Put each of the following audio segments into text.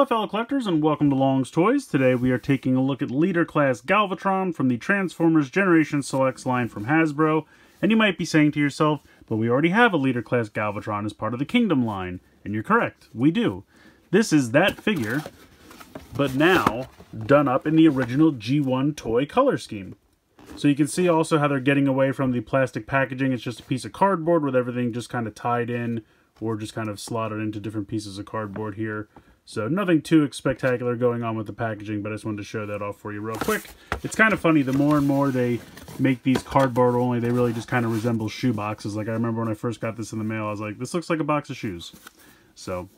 Hello fellow collectors and welcome to Long's Toys. Today we are taking a look at Leader Class Galvatron from the Transformers Generation Selects line from Hasbro. And you might be saying to yourself, but we already have a Leader Class Galvatron as part of the Kingdom line. And you're correct, we do. This is that figure, but now done up in the original G1 toy color scheme. So you can see also how they're getting away from the plastic packaging. It's just a piece of cardboard with everything just kind of tied in or just kind of slotted into different pieces of cardboard here. So nothing too spectacular going on with the packaging, but I just wanted to show that off for you real quick. It's kind of funny, the more and more they make these cardboard only, they really just kind of resemble shoe boxes. Like I remember when I first got this in the mail, I was like, this looks like a box of shoes. So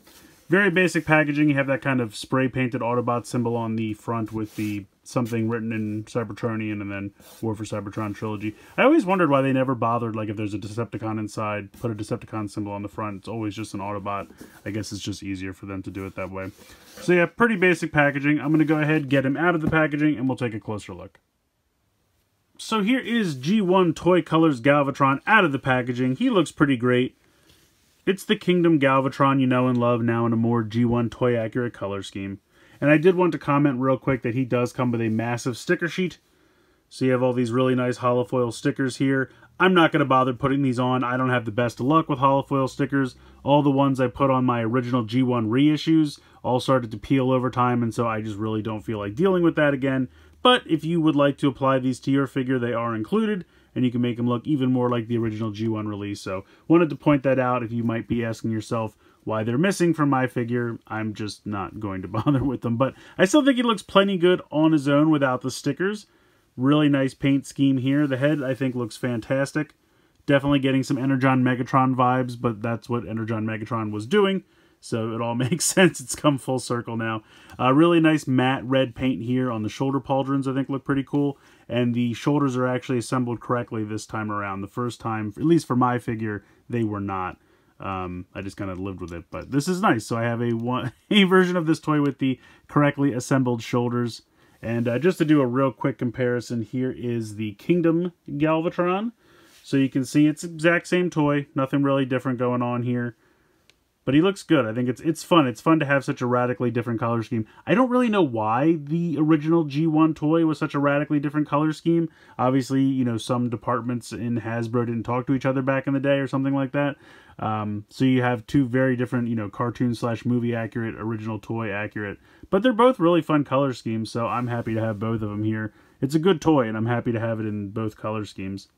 very basic packaging. You have that kind of spray painted Autobot symbol on the front with the something written in Cybertronian and then War for Cybertron Trilogy. I always wondered why they never bothered, like if there's a Decepticon inside, put a Decepticon symbol on the front. It's always just an Autobot. I guess it's just easier for them to do it that way. So yeah, pretty basic packaging. I'm going to go ahead, get him out of the packaging, and we'll take a closer look. So here is G1 Toy Colors Galvatron out of the packaging. He looks pretty great. It's the Kingdom Galvatron you know and love now in a more G1 toy accurate color scheme. And I did want to comment real quick that he does come with a massive sticker sheet. So you have all these really nice holofoil stickers here. I'm not going to bother putting these on. I don't have the best of luck with holofoil stickers. All the ones I put on my original G1 reissues all started to peel over time, and so I just really don't feel like dealing with that again. But if you would like to apply these to your figure, they are included, and you can make them look even more like the original G1 release. So wanted to point that out if you might be asking yourself why they're missing from my figure. I'm just not going to bother with them. But I still think he looks plenty good on his own without the stickers. Really nice paint scheme here. The head, I think, looks fantastic. Definitely getting some Energon Megatron vibes, but that's what Energon Megatron was doing. So it all makes sense. It's come full circle now. Really nice matte red paint here on the shoulder pauldrons, I think look pretty cool. And the shoulders are actually assembled correctly this time around. The first time, at least for my figure, they were not. I just kind of lived with it, but this is nice. So I have a version of this toy with the correctly assembled shoulders. And just to do a real quick comparison, here is the Kingdom Galvatron. So you can see it's the exact same toy. Nothing really different going on here. But he looks good. I think it's fun. It's fun to have such a radically different color scheme. I don't really know why the original G1 toy was such a radically different color scheme. Obviously, you know, some departments in Hasbro didn't talk to each other back in the day or something like that. So you have two very different, you know, cartoon/movie accurate, original toy accurate. But they're both really fun color schemes, so I'm happy to have both of them here. It's a good toy, and I'm happy to have it in both color schemes.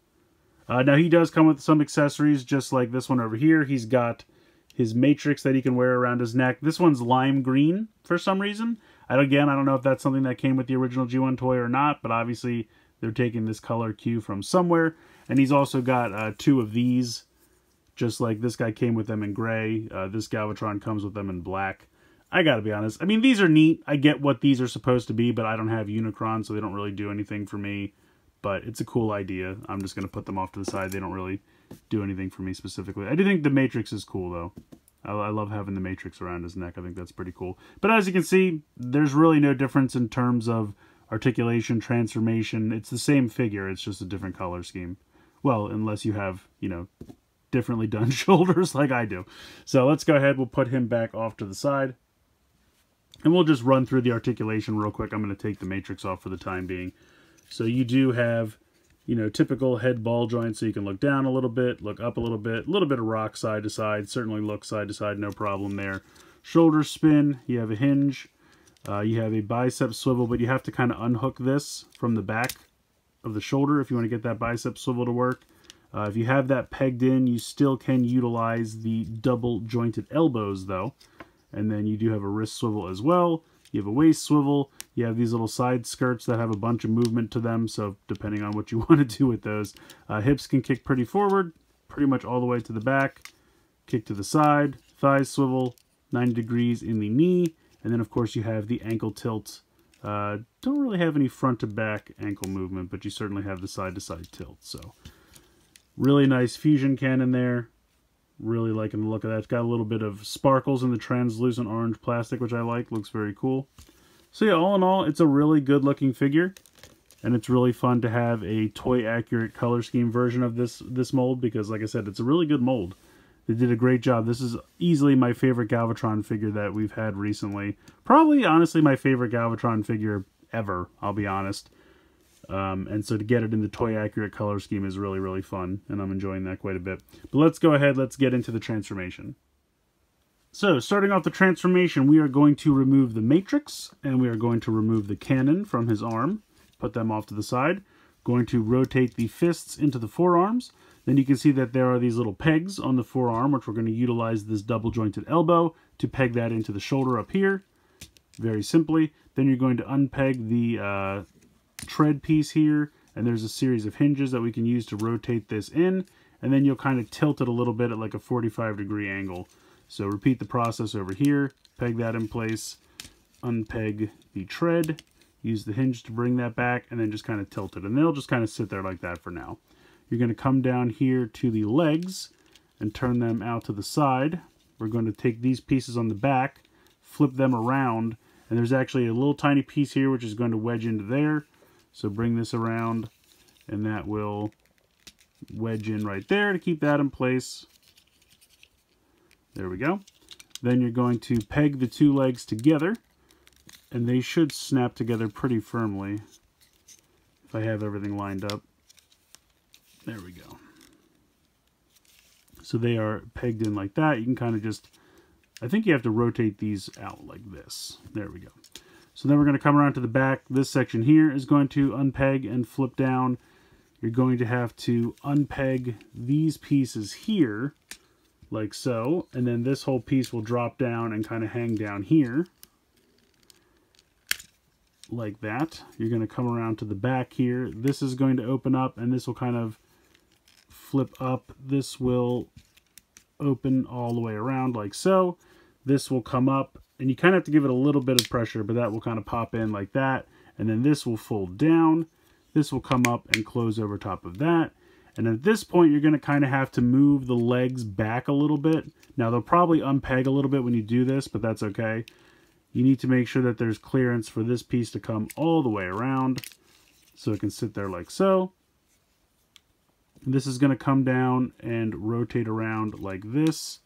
Now, he does come with some accessories, just like this one over here. He's got his matrix that he can wear around his neck. This one's lime green for some reason. Again, I don't know if that's something that came with the original G1 toy or not, but obviously they're taking this color cue from somewhere. And he's also got two of these, just like this guy came with them in gray. This Galvatron comes with them in black. I gotta be honest. I mean, these are neat. I get what these are supposed to be, but I don't have Unicron, so they don't really do anything for me. But it's a cool idea. I'm just going to put them off to the side. They don't really do anything for me specifically. I do think the Matrix is cool, though. I love having the Matrix around his neck. I think that's pretty cool. But as you can see, there's really no difference in terms of articulation, transformation. It's the same figure. It's just a different color scheme. Well, unless you have, you know, differently done shoulders like I do. So let's go ahead. We'll put him back off to the side. And we'll just run through the articulation real quick. I'm going to take the Matrix off for the time being. So you do have, you know, typical head ball joints, so you can look down a little bit, look up a little bit of rock side to side, certainly look side to side, no problem there. Shoulder spin, you have a hinge, you have a bicep swivel, but you have to kind of unhook this from the back of the shoulder if you want to get that bicep swivel to work. If you have that pegged in, you still can utilize the double jointed elbows though. And then you do have a wrist swivel as well. You have a waist swivel. You have these little side skirts that have a bunch of movement to them, so depending on what you want to do with those. Hips can kick pretty forward, pretty much all the way to the back. Kick to the side, thighs swivel, 90 degrees in the knee, and then of course you have the ankle tilt. Don't really have any front to back ankle movement, but you certainly have the side to side tilt. So really nice fusion cannon there. Really liking the look of that. It's got a little bit of sparkles in the translucent orange plastic, which I like. Looks very cool. So yeah, all in all, it's a really good looking figure. And it's really fun to have a toy accurate color scheme version of this mold because, like I said, it's a really good mold. They did a great job. This is easily my favorite Galvatron figure that we've had recently. Probably, honestly, my favorite Galvatron figure ever, I'll be honest. And so to get it in the toy accurate color scheme is really, really fun, and I'm enjoying that quite a bit. But let's go ahead, let's get into the transformation. So, starting off the transformation, we are going to remove the Matrix, and we are going to remove the cannon from his arm. Put them off to the side. Going to rotate the fists into the forearms. Then you can see that there are these little pegs on the forearm, which we're going to utilize this double jointed elbow to peg that into the shoulder up here. Very simply. Then you're going to unpeg the tread piece here, and there's a series of hinges that we can use to rotate this in, and then you'll kind of tilt it a little bit at like a 45-degree angle. So repeat the process over here, peg that in place, unpeg the tread, use the hinge to bring that back, and then just kind of tilt it. And they'll just kind of sit there like that for now. You're going to come down here to the legs and turn them out to the side. We're going to take these pieces on the back, flip them around, and there's actually a little tiny piece here which is going to wedge into there. So bring this around, and that will wedge in right there to keep that in place. There we go. Then you're going to peg the two legs together, and they should snap together pretty firmly if I have everything lined up. There we go. So they are pegged in like that. You can kind of just, I think you have to rotate these out like this. There we go. So then we're going to come around to the back. This section here is going to unpeg and flip down. You're going to have to unpeg these pieces here, like so, and then this whole piece will drop down and kind of hang down here, like that. You're going to come around to the back here. This is going to open up, and this will kind of flip up. This will open all the way around, like so. This will come up, and you kind of have to give it a little bit of pressure, but that will kind of pop in like that. And then this will fold down. This will come up and close over top of that. And at this point, you're going to kind of have to move the legs back a little bit. Now, they'll probably unpeg a little bit when you do this, but that's okay. You need to make sure that there's clearance for this piece to come all the way around so it can sit there like so. This is going to come down and rotate around like this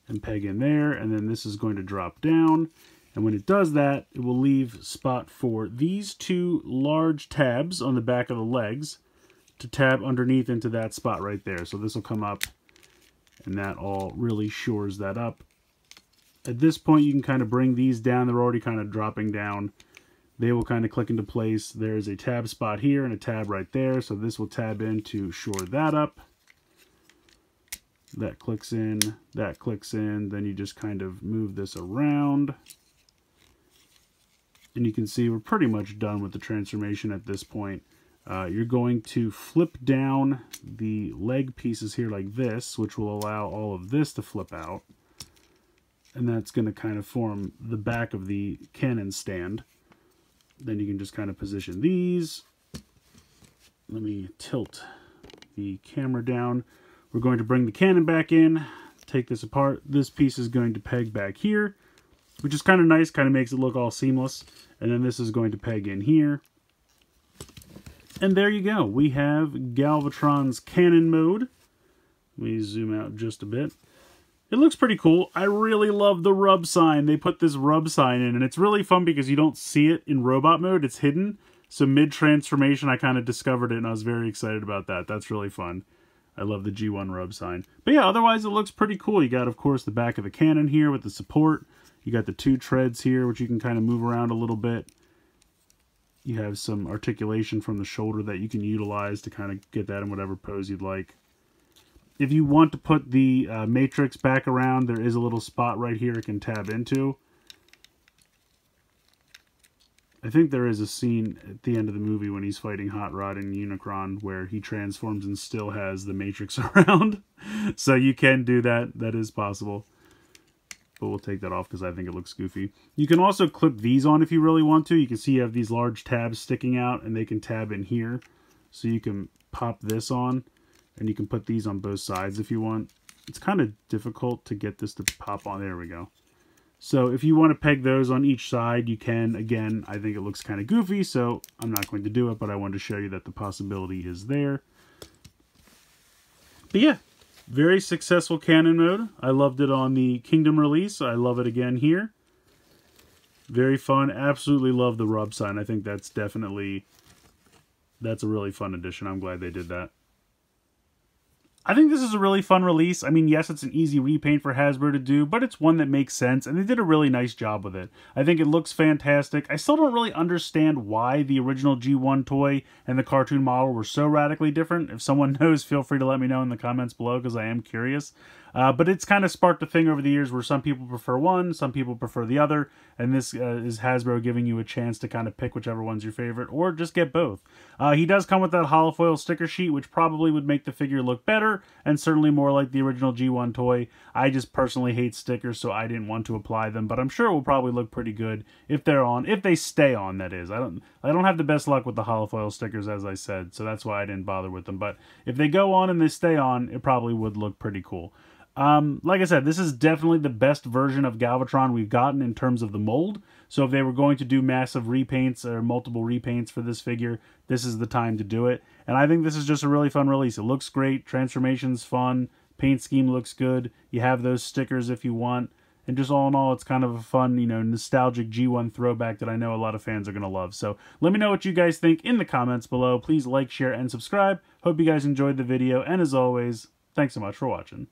and peg in there, and then this is going to drop down. And when it does that, it will leave spot for these two large tabs on the back of the legs to tab underneath into that spot right there. So this will come up, and that all really shores that up. At this point, you can kind of bring these down. They're already kind of dropping down. They will kind of click into place. There's a tab spot here and a tab right there. So this will tab in to shore that up. That clicks in, that clicks in. Then you just kind of move this around. And you can see we're pretty much done with the transformation at this point. You're going to flip down the leg pieces here like this, which will allow all of this to flip out. And that's going to kind of form the back of the cannon stand. Then you can just kind of position these. Let me tilt the camera down. We're going to bring the cannon back in, take this apart. This piece is going to peg back here, which is kind of nice, kind of makes it look all seamless. And then this is going to peg in here. And there you go. We have Galvatron's cannon mode. Let me zoom out just a bit. It looks pretty cool. I really love the rub sign. They put this rub sign in, and it's really fun because you don't see it in robot mode. It's hidden. So mid-transformation, I kind of discovered it, and I was very excited about that. That's really fun. I love the G1 rub sign. But yeah, otherwise it looks pretty cool. You got, of course, the back of the cannon here with the support. You got the two treads here, which you can kind of move around a little bit. You have some articulation from the shoulder that you can utilize to kind of get that in whatever pose you'd like. If you want to put the Matrix back around, there is a little spot right here it can tab into. I think there is a scene at the end of the movie when he's fighting Hot Rod and Unicron where he transforms and still has the Matrix around. So you can do that. That is possible. But we'll take that off because I think it looks goofy. You can also clip these on if you really want to. You can see you have these large tabs sticking out, and they can tab in here. So you can pop this on, and you can put these on both sides if you want. It's kind of difficult to get this to pop on. There we go. So if you want to peg those on each side, you can. Again, I think it looks kind of goofy, so I'm not going to do it, but I wanted to show you that the possibility is there. But yeah, Very successful canon mode. I loved it on the Kingdom release. I love it again here. Very fun. Absolutely love the rub sign. I think that's a really fun addition. I'm glad they did that. I think this is a really fun release. I mean, yes, it's an easy repaint for Hasbro to do, but it's one that makes sense, and they did a really nice job with it. I think it looks fantastic. I still don't really understand why the original G1 toy and the cartoon model were so radically different. If someone knows, feel free to let me know in the comments below, because I am curious. But it's kind of sparked a thing over the years where some people prefer one, some people prefer the other, and this is Hasbro giving you a chance to kind of pick whichever one's your favorite, or just get both. He does come with that holofoil sticker sheet, which probably would make the figure look better, and certainly more like the original G1 toy. I just personally hate stickers, so I didn't want to apply them, but I'm sure it will probably look pretty good if they're on, if they stay on, that is. I don't have the best luck with the holofoil stickers, as I said, so that's why I didn't bother with them, but if they go on and they stay on, it probably would look pretty cool. Like I said, this is definitely the best version of Galvatron we've gotten in terms of the mold. So if they were going to do massive repaints or multiple repaints for this figure, this is the time to do it. And I think this is just a really fun release. It looks great. Transformation's fun. Paint scheme looks good. You have those stickers if you want. And just all in all, it's kind of a fun, you know, nostalgic G1 throwback that I know a lot of fans are going to love. So let me know what you guys think in the comments below. Please like, share, and subscribe. Hope you guys enjoyed the video. And as always, thanks so much for watching.